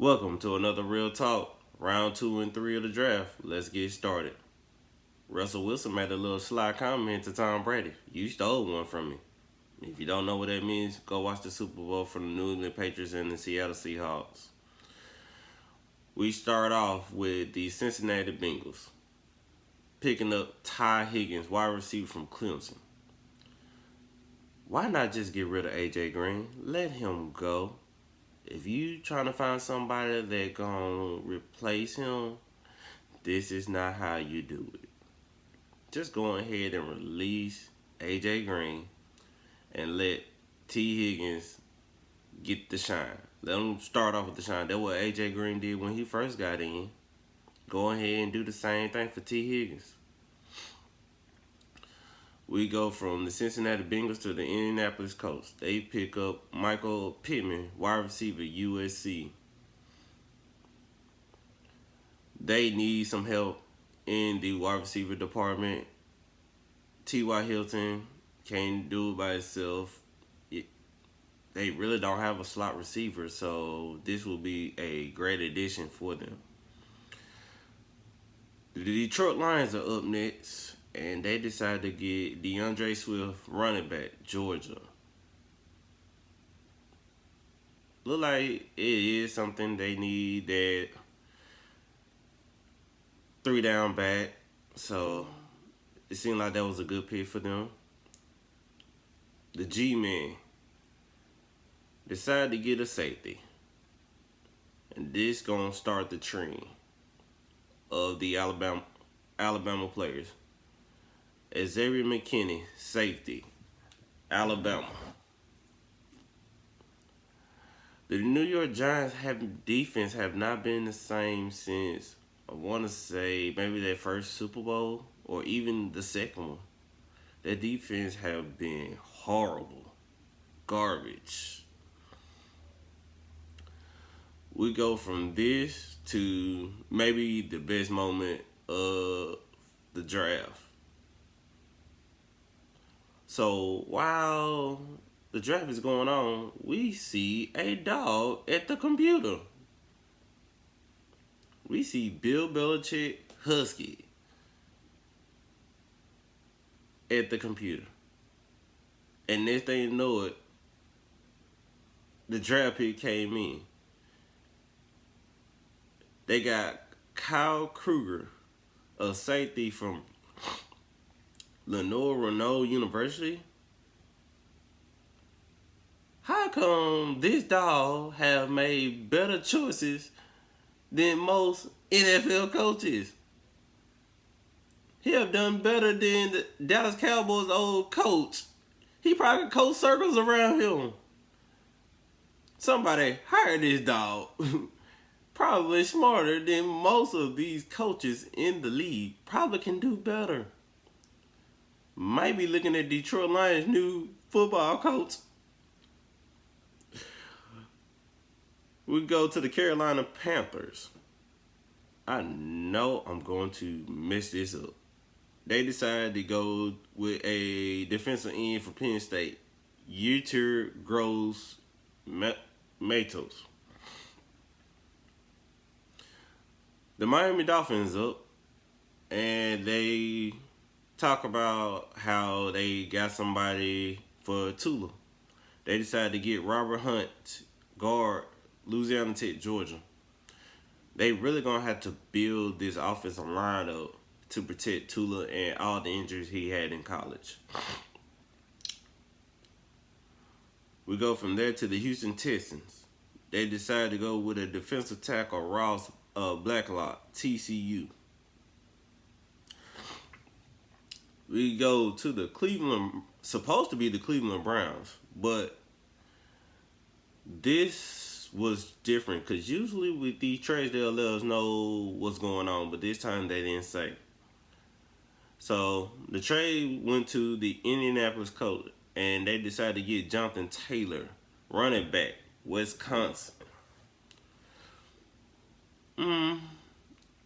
Welcome to another Real Talk, round 2 and 3 of the draft. Let's get started. Russell Wilson made a little sly comment to Tom Brady. You stole one from me. If you don't know what that means, go watch the Super Bowl from the New England Patriots and the Seattle Seahawks. We start off with the Cincinnati Bengals, picking up Ty Higgins, wide receiver from Clemson. Why not just get rid of AJ Green? Let him go. If you trying to find somebody that gonna replace him, this is not how you do it. Just go ahead and release AJ Green and let T. Higgins get the shine. Let him start off with the shine. That's what AJ Green did when he first got in. Go ahead and do the same thing for T. Higgins. We go from the Cincinnati Bengals to the Indianapolis Colts. They pick up Michael Pittman, wide receiver, USC. They need some help in the wide receiver department. T.Y. Hilton can't do it by himself. They really don't have a slot receiver, so this will be a great addition for them. The Detroit Lions are up next, and they decided to get DeAndre Swift, running back, Georgia. Look like it is something they need, that 3-down back. So it seemed like that was a good pick for them. The G-Men decided to get a safety. And this gonna start the trend of the Alabama players. Xavier McKinney, safety, Alabama. The New York Giants defense have not been the same since, I want to say, maybe their first Super Bowl or even the second one. Their defense have been horrible. Garbage. We go from this to maybe the best moment of the draft. So while the draft is going on, we see a dog at the computer. We see Bill Belichick Husky at the computer. And next thing you know it, the draft pick came in. They got Kyle Kruger, a safety from Lenore Renault University. How come this dog have made better choices than most NFL coaches? He have done better than the Dallas Cowboys' old coach. He probably coach circles around him. Somebody hire this dog. Probably smarter than most of these coaches in the league. Probably can do better. Might be looking at Detroit Lions' new football coach. We go to the Carolina Panthers. I know I'm going to mess this up. They decided to go with a defensive end for Penn State, Yetur Gross Matos. The Miami Dolphins up, and they talk about how they got somebody for Tula. They decided to get Robert Hunt, guard, Louisiana Tech, Georgia. They really gonna have to build this offensive line up to protect Tula and all the injuries he had in college. We go from there to the Houston Texans. They decided to go with a defensive tackle, Ross Blacklock, TCU. We go to the supposed to be the Cleveland Browns, but this was different because usually with these trades they'll let us know what's going on, but this time they didn't say. So the trade went to the Indianapolis Colts, and they decided to get Jonathan Taylor, running back, Wisconsin.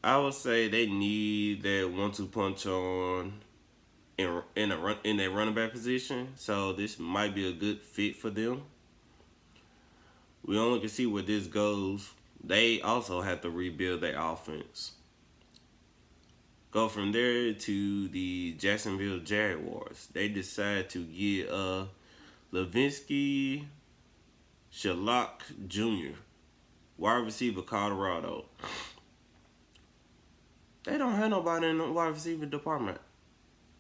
I would say they need that 1-2 punch on in their running back position, so this might be a good fit for them. We only can see where this goes they also have to rebuild their offense. Go from there to the Jacksonville Jaguars. They decide to get Levinsky Shalak Jr., wide receiver, Colorado. They don't have nobody in the wide receiver department.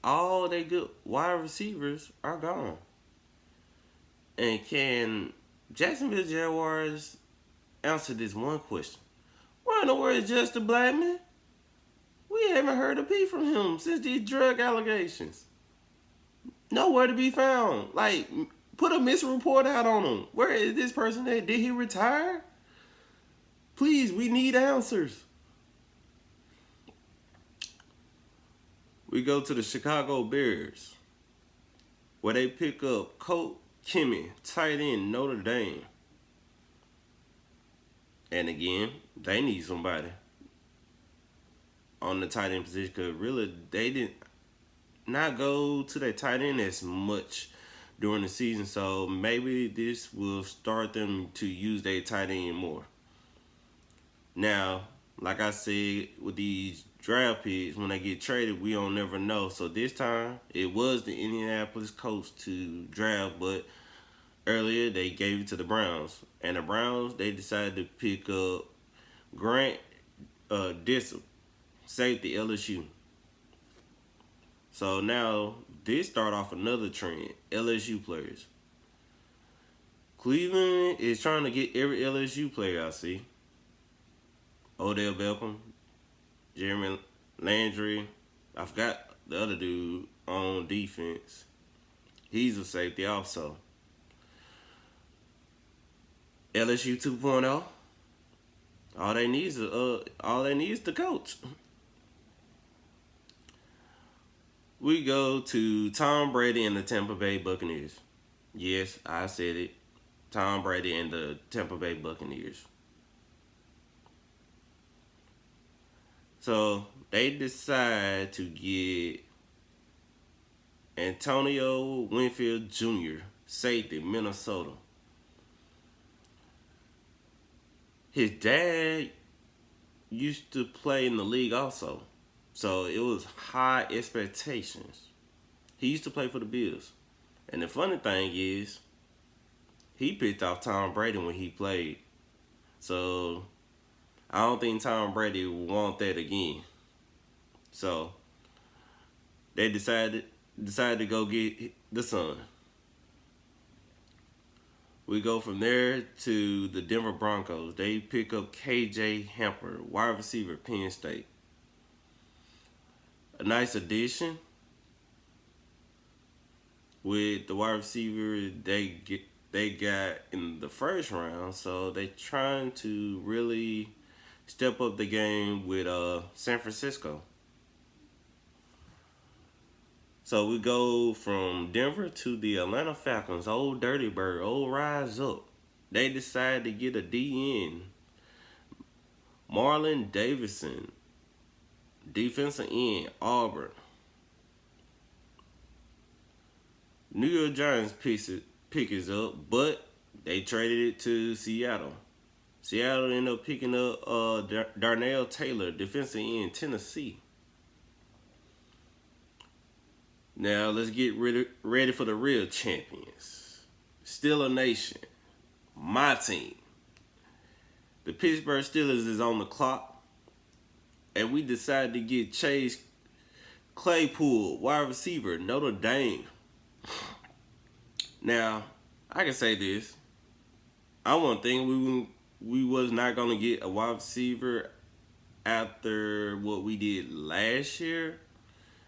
All they good wide receivers are gone. And can Jacksonville Jaguars answer this one question? Why in the world is Justin Blackman? We haven't heard a peep from him since these drug allegations. Nowhere to be found. Like, put a misreport out on him. Where is this person at? Did he retire? Please, we need answers. We go to the Chicago Bears, where they pick up Colt Kimmy, tight end, Notre Dame. And again, they need somebody on the tight end position because really they did not go to their tight end as much during the season. So maybe this will start them to use their tight end more. Now, like I said, with these draft picks, when they get traded, we don't never know. So this time, it was the Indianapolis Colts to draft, but earlier they gave it to the Browns. And the Browns, they decided to pick up Grant Dissel, safety, LSU. So now, this start off another trend, LSU players. Cleveland is trying to get every LSU player I see. Odell Beckham, Jeremy Landry. I forgot the other dude on defense. He's a safety also. LSU 2.0. All they need is the coach. We go to Tom Brady and the Tampa Bay Buccaneers. Yes, I said it. Tom Brady and the Tampa Bay Buccaneers. So they decide to get Antonio Winfield Jr., safety, Minnesota. His dad used to play in the league also. So it was high expectations. He used to play for the Bills. And the funny thing is, he picked off Tom Brady when he played. So I don't think Tom Brady will want that again. So they decided to go get the son. We go from there to the Denver Broncos. They pick up KJ Hamler, wide receiver, Penn State. A nice addition with the wide receiver they got in the first round. So they trying to really step up the game with San Francisco. So we go from Denver to the Atlanta Falcons. Old Dirty Bird, old Rise Up. They decide to get a DN. Marlon Davidson, defensive end, Auburn. New York Giants pick it up, but they traded it to Seattle. Seattle ended up picking up Darnell Taylor, defensive end, Tennessee. Now let's get ready for the real champions. Steeler Nation, my team. The Pittsburgh Steelers is on the clock, and we decided to get Chase Claypool, wide receiver, Notre Dame. Now, I can say this. I wouldn't think we was not going to get a wide receiver after what we did last year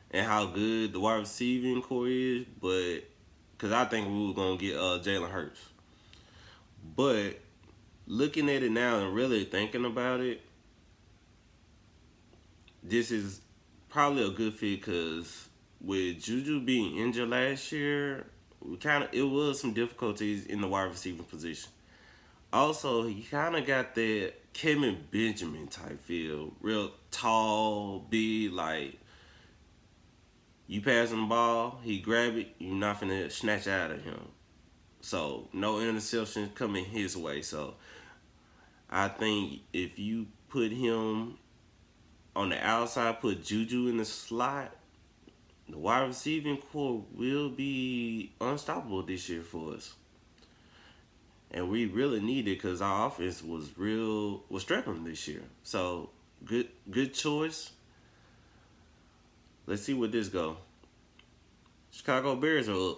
and how good the wide receiving core is, but because I think we were going to get Jalen Hurts. But looking at it now and really thinking about it, this is probably a good fit because with Juju being injured last year, it was some difficulties in the wide receiver position. Also, he kind of got that Kevin Benjamin type feel. Real tall, big, like you pass him the ball, he grab it, you're not finna snatch out of him. So, no interceptions coming his way. So, I think if you put him on the outside, put Juju in the slot, the wide receiving core will be unstoppable this year for us. And we really need it because our offense was struggling this year. So good choice. Let's see what this go. Chicago Bears are up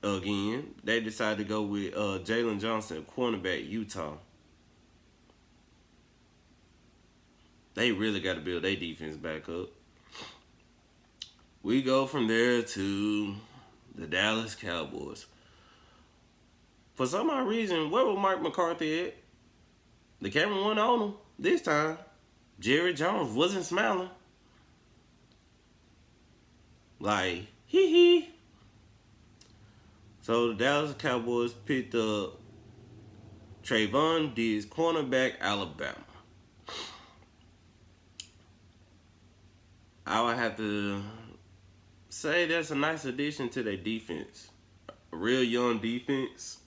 again. They decided to go with Jalen Johnson, cornerback, Utah. They really got to build their defense back up. We go from there to the Dallas Cowboys. For some odd reason, where was Mike McCarthy at? The camera went on him this time. Jerry Jones wasn't smiling. Like, hee hee. So the Dallas Cowboys picked up Trayvon Diggs, cornerback, Alabama. I would have to say that's a nice addition to their defense. A real young defense.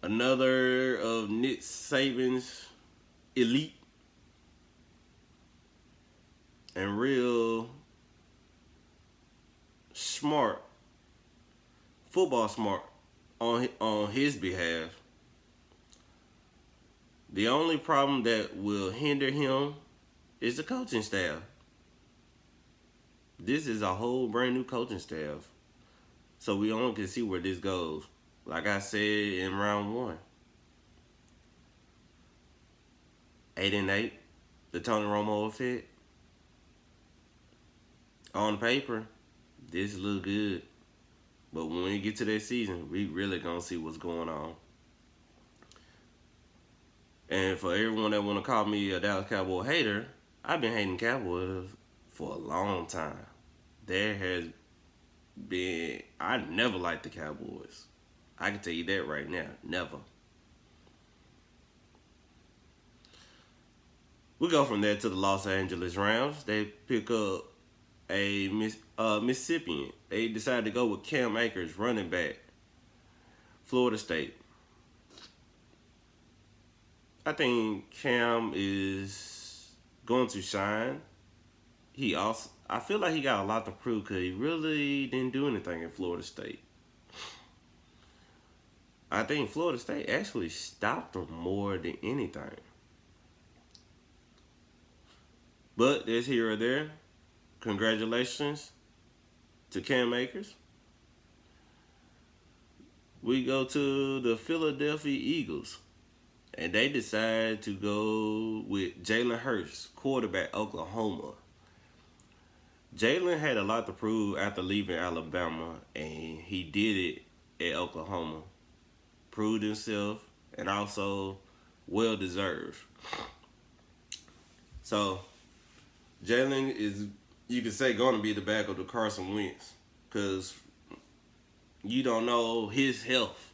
Another of Nick Saban's elite and real smart, football smart on his behalf. The only problem that will hinder him is the coaching staff. This is a whole brand new coaching staff. So we only can see where this goes. Like I said in round 1. 8-8. The Tony Romo effect. On paper, this look good. But when we get to that season, we really gonna see what's going on. And for everyone that wanna call me a Dallas Cowboy hater, I've been hating Cowboys for a long time. I never liked the Cowboys. I can tell you that right now. Never. We go from there to the Los Angeles Rams. They pick up a Mississippian. They decided to go with Cam Akers, running back, Florida State. I think Cam is going to shine. I feel like he got a lot to prove because he really didn't do anything in Florida State. I think Florida State actually stopped him more than anything. But there's here or there. Congratulations to Cam Akers. We go to the Philadelphia Eagles. And they decide to go with Jalen Hurts, quarterback, Oklahoma. Jalen had a lot to prove after leaving Alabama, and he did it at Oklahoma. Proved himself, and also well-deserved. So, Jalen is, you could say, going to be the backup to Carson Wentz because you don't know his health.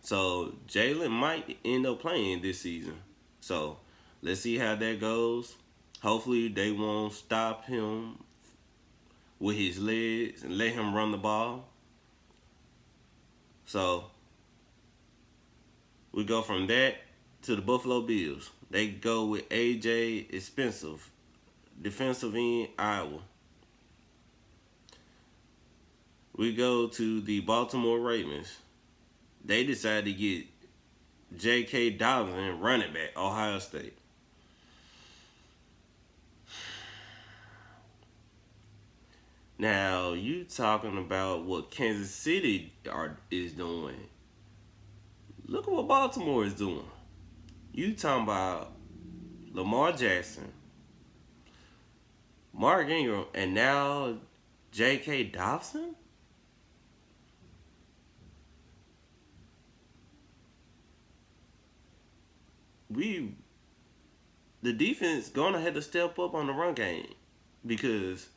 So, Jalen might end up playing this season. So, let's see how that goes. Hopefully, they won't stop him with his legs and let him run the ball. So, we go from that to the Buffalo Bills. They go with A.J. Expensive, defensive end, Iowa. We go to the Baltimore Ravens. They decided to get J.K. Dobbins, running back, Ohio State. Now, you talking about what Kansas City is doing. Look at what Baltimore is doing. You talking about Lamar Jackson, Mark Ingram, and now J.K. Dobson? The defense gonna have to step up on the run game because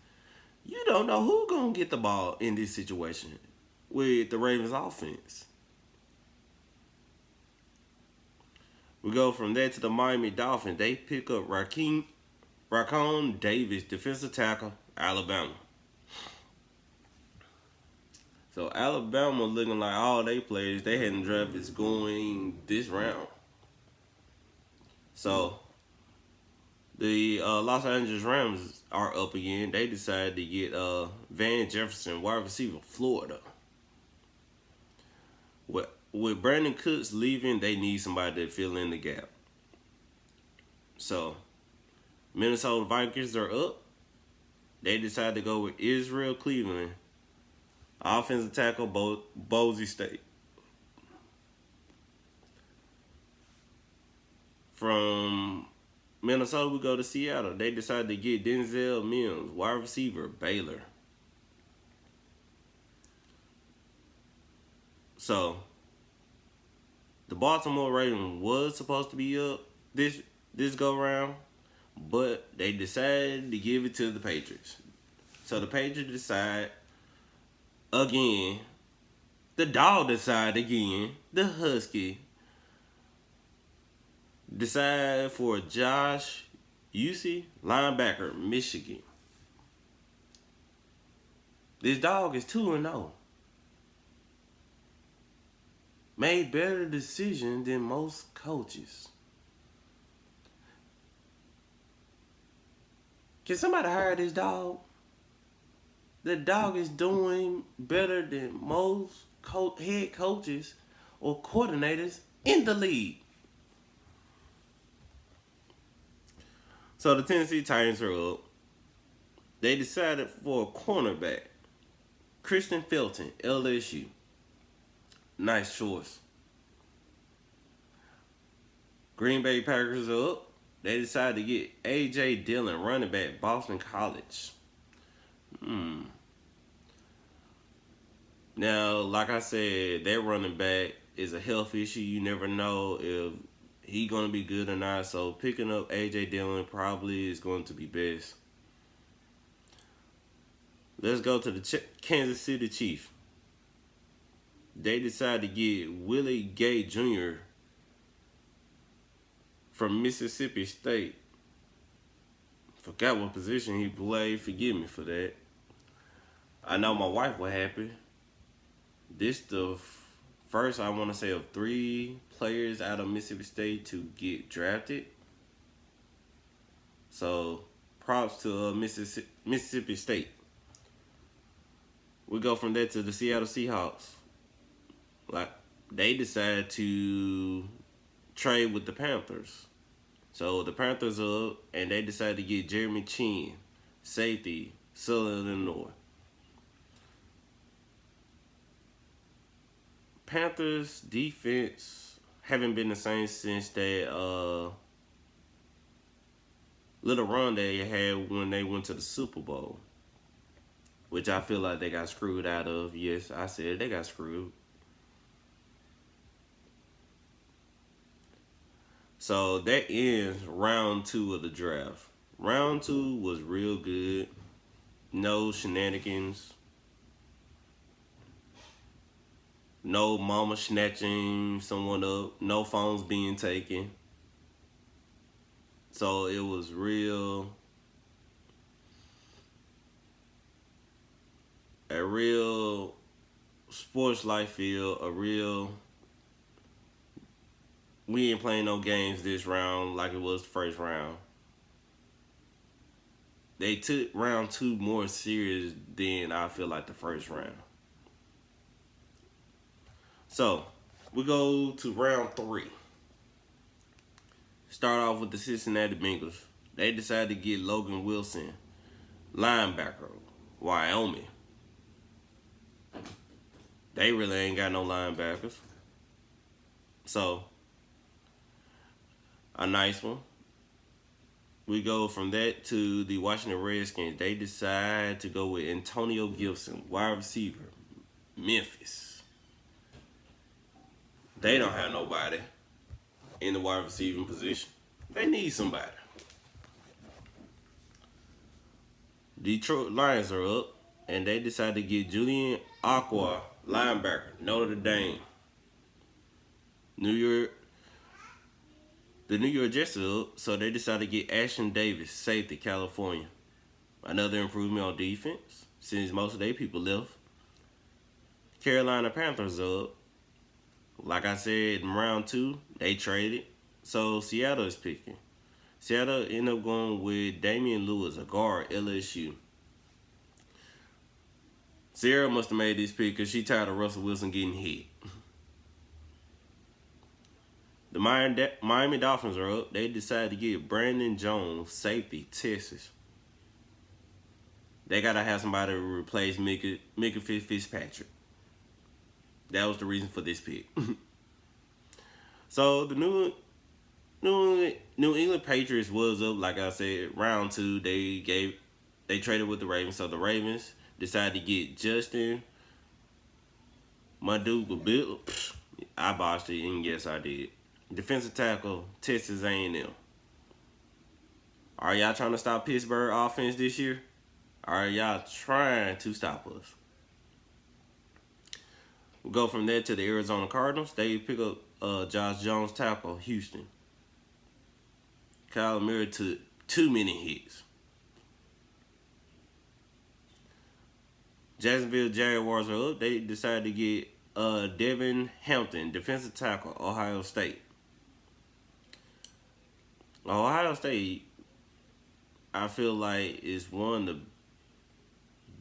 you don't know who gonna get the ball in this situation with the Ravens offense. We go from there to the Miami Dolphins. They pick up Raquan Davis, defensive tackle, Alabama. So Alabama looking like all they players they hadn't drafted is going this round. So the Los Angeles Rams are up again. They decided to get Van Jefferson, wide receiver, Florida. With Brandon Cooks leaving, they need somebody to fill in the gap. So Minnesota Vikings are up. They decided to go with Israel Cleveland, offensive tackle Boise State. From Minnesota, we go to Seattle. They decided to get Denzel Mims, wide receiver, Baylor. So the Baltimore Ravens was supposed to be up this go round, but they decided to give it to the Patriots. So the Patriots decide again. The dog decide again. The Husky decide for Josh Uche, linebacker, Michigan. This dog is 2-0. Made better decisions than most coaches. Can somebody hire this dog? The dog is doing better than most head coaches or coordinators in the league. So the Tennessee Titans are up. They decided for a cornerback, Christian Felton, LSU. Nice choice. Green Bay Packers are up. They decided to get A.J. Dillon, running back, Boston College. Now, like I said, that running back is a health issue. You never know if he's going to be good or not. So picking up A.J. Dillon probably is going to be best. Let's go to the Kansas City Chiefs. They decided to get Willie Gay Jr. from Mississippi State. Forgot what position he played. Forgive me for that. I know my wife was happy. This the first, I want to say, of 3 players out of Mississippi State to get drafted. So props to Mississippi State. We go from there to the Seattle Seahawks. Like, they decided to trade with the Panthers. So the Panthers are up, and they decided to get Jeremy Chin, safety, Southern Illinois. Panthers defense haven't been the same since that little run they had when they went to the Super Bowl, which I feel like they got screwed out of. Yes, I said they got screwed. So that ends round 2 of the draft. Round 2 was real good. No shenanigans. No mama snatching someone up. No phones being taken. So it was a real sports life feel, we ain't playing no games this round like it was the first round. They took round 2 more serious than I feel like the first round. So, we go to round 3. Start off with the Cincinnati Bengals. They decided to get Logan Wilson, linebacker, Wyoming. They really ain't got no linebackers. So, a nice one. We go from that to the Washington Redskins. They decide to go with Antonio Gibson, wide receiver, Memphis. They don't have nobody in the wide receiving position. They need somebody. Detroit Lions are up, and they decided to get Julian Aqua, linebacker, Notre Dame. The New York Jets are up, so they decided to get Ashton Davis, safety, California. Another improvement on defense, since most of their people left. Carolina Panthers up. Like I said, in round 2, they traded. So Seattle is picking. Seattle ended up going with Damian Lewis, a guard, LSU. Sierra must have made this pick because she tired of Russell Wilson getting hit. The Miami Dolphins are up. They decided to get Brandon Jones, safety, Texas. They got to have somebody to replace Micah Fitzpatrick. That was the reason for this pick. So the New England Patriots was up, like I said, round 2. They traded with the Ravens. So the Ravens decided to get Justin Maduga. I botched it, and yes, I did. Defensive tackle, Texas A&M. Are y'all trying to stop Pittsburgh offense this year? Are y'all trying to stop us? We'll go from there to the Arizona Cardinals. They pick up Josh Jones, tackle, Houston. Kyle Murray took too many hits. Jacksonville Jaguars are up. They decided to get Devin Hampton, defensive tackle, Ohio State. Ohio State, I feel like, is one of the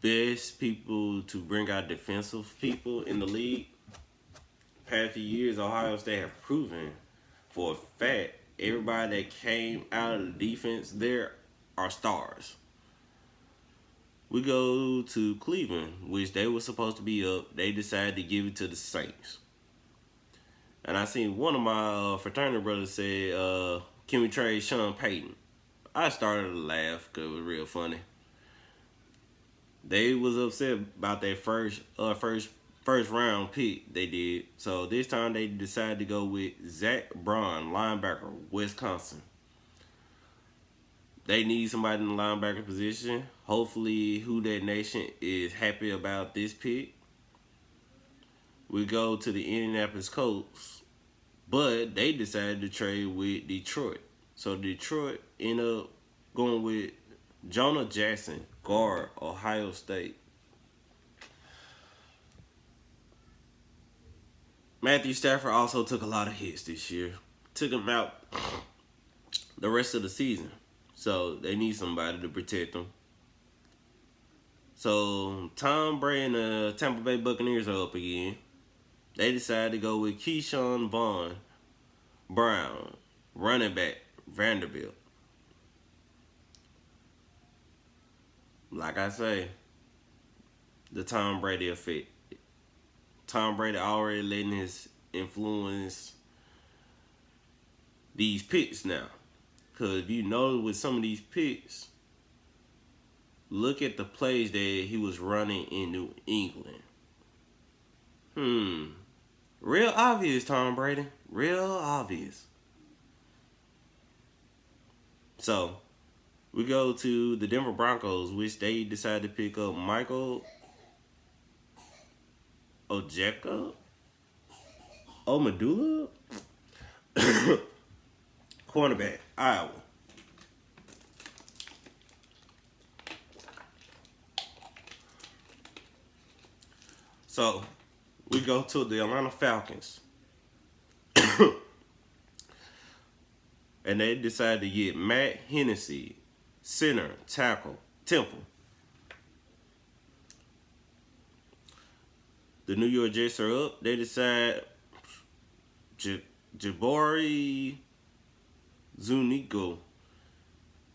best people to bring out defensive people in the league. Past few years, Ohio State have proven for a fact everybody that came out of the defense there are stars. We go to Cleveland, which they were supposed to be up. They decided to give it to the Saints. And I seen one of my fraternity brothers say, can we trade Sean Payton? I started to laugh because it was real funny. They was upset about their first round pick they did. So this time they decided to go with Zach Braun, linebacker, Wisconsin. They need somebody in the linebacker position. Hopefully Who Dat Nation is happy about this pick. We go to the Indianapolis Colts. But they decided to trade with Detroit. So Detroit ended up going with Jonah Jackson, guard, Ohio State. Matthew Stafford also took a lot of hits this year. Took him out the rest of the season. So they need somebody to protect them. So Tom Brady and the Tampa Bay Buccaneers are up again. They decided to go with Keyshawn Vaughn Brown, running back, Vanderbilt. Like I say, the Tom Brady effect. Tom Brady already letting his influence these picks now. Because if you know with some of these picks, look at the plays that he was running in New England. Real obvious, Tom Brady. Real obvious. So, we go to the Denver Broncos, which they decided to pick up Michael Ojeka? Omadula? Cornerback, Iowa. So, we go to the Atlanta Falcons. And they decided to get Matt Hennessy, center, tackle, Temple. The New York Jets are up. They decide Jabari Zuniga,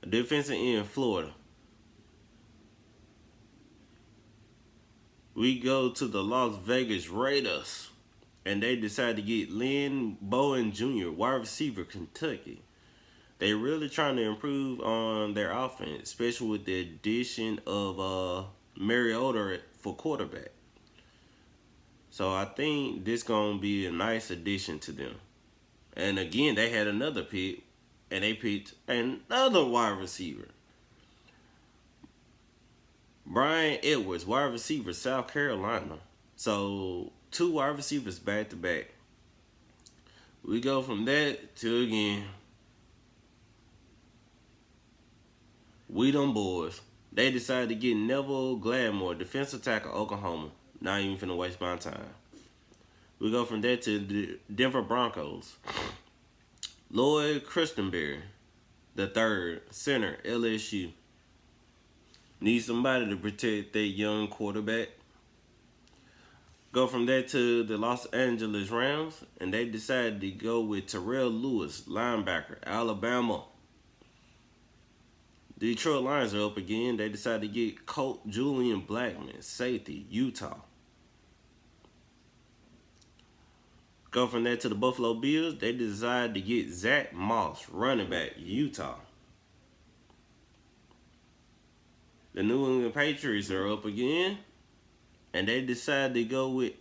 a defensive end, Florida. We go to the Las Vegas Raiders, and they decide to get Lynn Bowen Jr., wide receiver, Kentucky. They really trying to improve on their offense, especially with the addition of Mariota for quarterback. So I think this gonna be a nice addition to them. And again, they had another pick, and they picked another wide receiver. Brian Edwards, wide receiver, South Carolina. So 2 wide receivers back to back. We go from that to again. We them boys. They decided to get Neville Gladmore, defensive tackle, Oklahoma. Not even finna waste my time. We go from there to the Denver Broncos. Lloyd Christenberry, the third, center, LSU. Need somebody to protect their young quarterback. Go from there to the Los Angeles Rams, and they decided to go with Terrell Lewis, linebacker, Alabama. The Detroit Lions are up again. They decided to get Colt Julian Blackman, safety, Utah. Go from there to the Buffalo Bills. They decided to get Zach Moss, running back, Utah. The New England Patriots are up again, and they decided to go with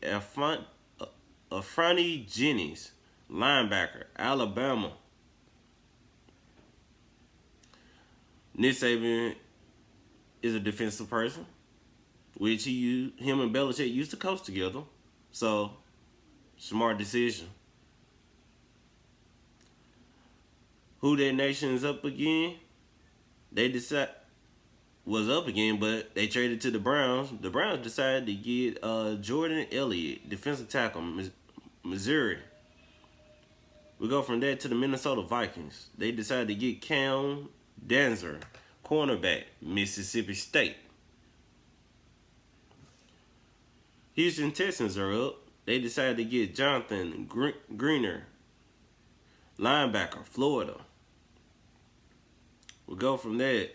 Afrani Jennings, linebacker, Alabama. Nick Saban is a defensive person, which him and Belichick used to coach together. So, smart decision. Who That Nation is up again? They was up again, but they traded to the Browns. The Browns decided to get Jordan Elliott, defensive tackle, Missouri. We go from there to the Minnesota Vikings. They decided to get Cam Danzler, cornerback, Mississippi State. Houston Texans are up. They decided to get Jonathan Greener, linebacker, Florida. We go from there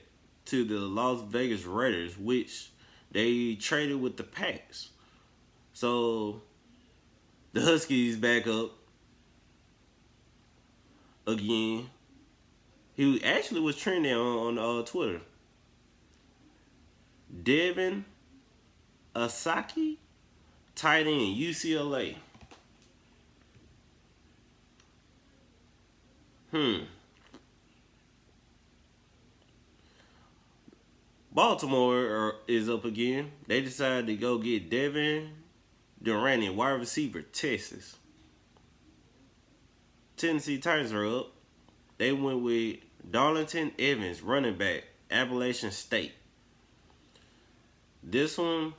to the Las Vegas Raiders, which they traded with the Packs. So the Huskies back up again. He actually was trending on Twitter. Devin Asaki, tight end, UCLA. Baltimore is up again. They decided to go get Devin Durrani, wide receiver, Texas. Tennessee Titans are up. They went with Darlington Evans, running back, Appalachian State. This one,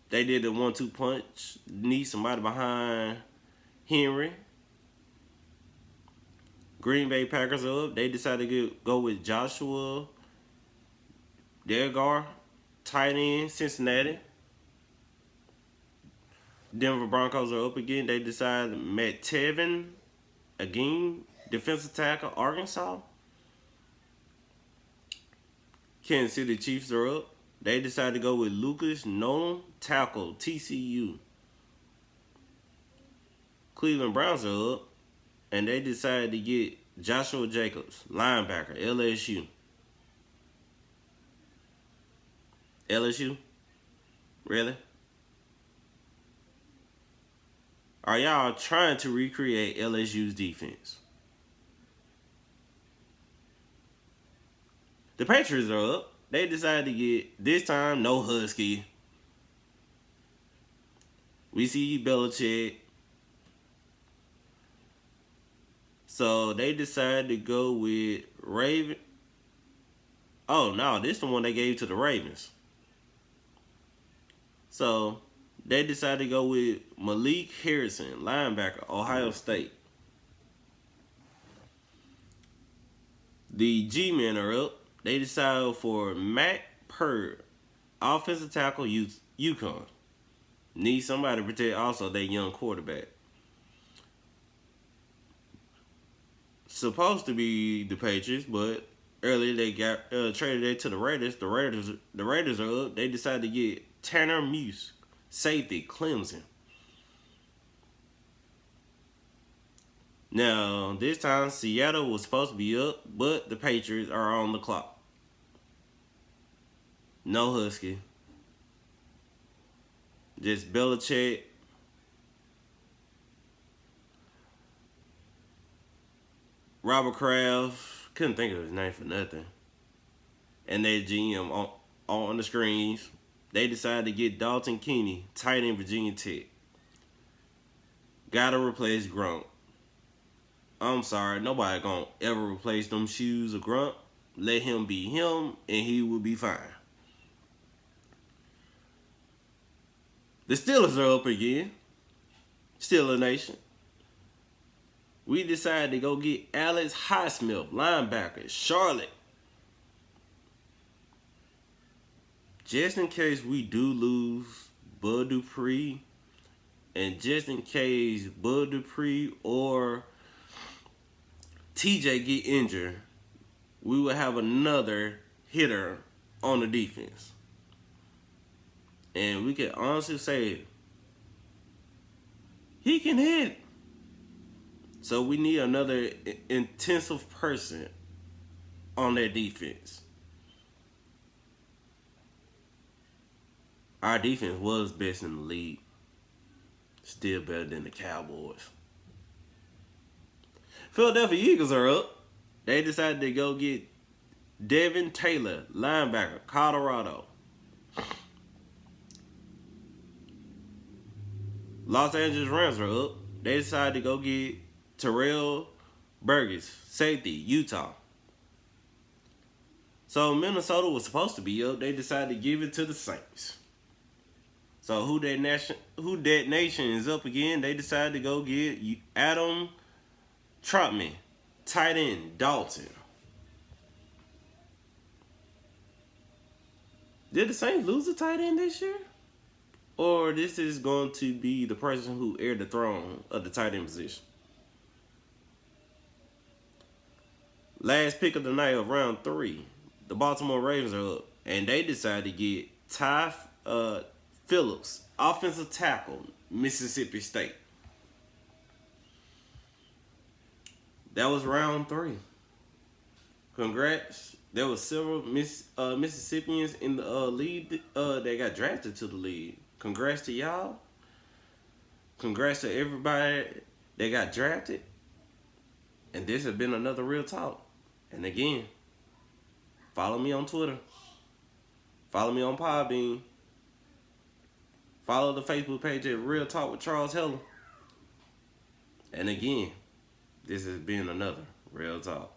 they did a 1-2 punch. Need somebody behind Henry. Green Bay Packers are up. They decided to go with Joshua Delgar, tight end, Cincinnati. Denver Broncos are up again. They decided Matt Tevin, again, defensive tackle, Arkansas. Kansas City Chiefs are up. They decided to go with Lucas Nolan, tackle, TCU. Cleveland Browns are up, and they decided to get Joshua Jacobs, linebacker, LSU. LSU? Really? Are y'all trying to recreate LSU's defense? The Patriots are up. They decided to get, this time, no Husky. We see Belichick. So they decided to go with Raven. Oh, no, this is the one they gave to the Ravens. So they decided to go with Malik Harrison, linebacker, Ohio State. The G-men are up. They decided for Matt Purd, offensive tackle, UConn. Need somebody to protect also their young quarterback. Supposed to be the Patriots, but earlier they got traded it to the Raiders. The Raiders are up. They decided to get Tanner Muse, safety, Clemson. Now, this time Seattle was supposed to be up, but the Patriots are on the clock. No Husky. Just Belichick. Robert Kraft. Couldn't think of his name for nothing. And their GM on the screens. They decided to get Dalton Keeney, tight end, Virginia Tech. Gotta replace Grunt. I'm sorry, nobody gonna ever replace them shoes of Grunt. Let him be him, and he will be fine. The Steelers are up again. Steeler Nation. We decided to go get Alex Highsmith, linebacker, Charlotte. Just in case we do lose Bud Dupree, and just in case Bud Dupree or TJ get injured, we will have another hitter on the defense. And we can honestly say he can hit. So we need another intensive person on that defense. Our defense was best in the league. Still better than the Cowboys. Philadelphia Eagles are up. They decided to go get Devin Taylor, linebacker, Colorado. Los Angeles Rams are up. They decided to go get Terrell Burgess, safety, Utah. So Minnesota was supposed to be up. They decided to give it to the Saints. So who that nation is up again? They decided to go get Adam Trautman, tight end, Dalton. Did the Saints lose a tight end this year? Or this is going to be the person who heired the throne of the tight end position? Last pick of the night of round 3, the Baltimore Ravens are up, and they decided to get Ty Phillips, offensive tackle, Mississippi State. That was round 3. Congrats. There were several Mississippians in the league that got drafted to the league. Congrats to y'all. Congrats to everybody that got drafted. And this has been another Real Talk. And again, follow me on Twitter. Follow me on Podbean. Follow the Facebook page at Real Talk with Charles Heller. And again, this has been another Real Talk.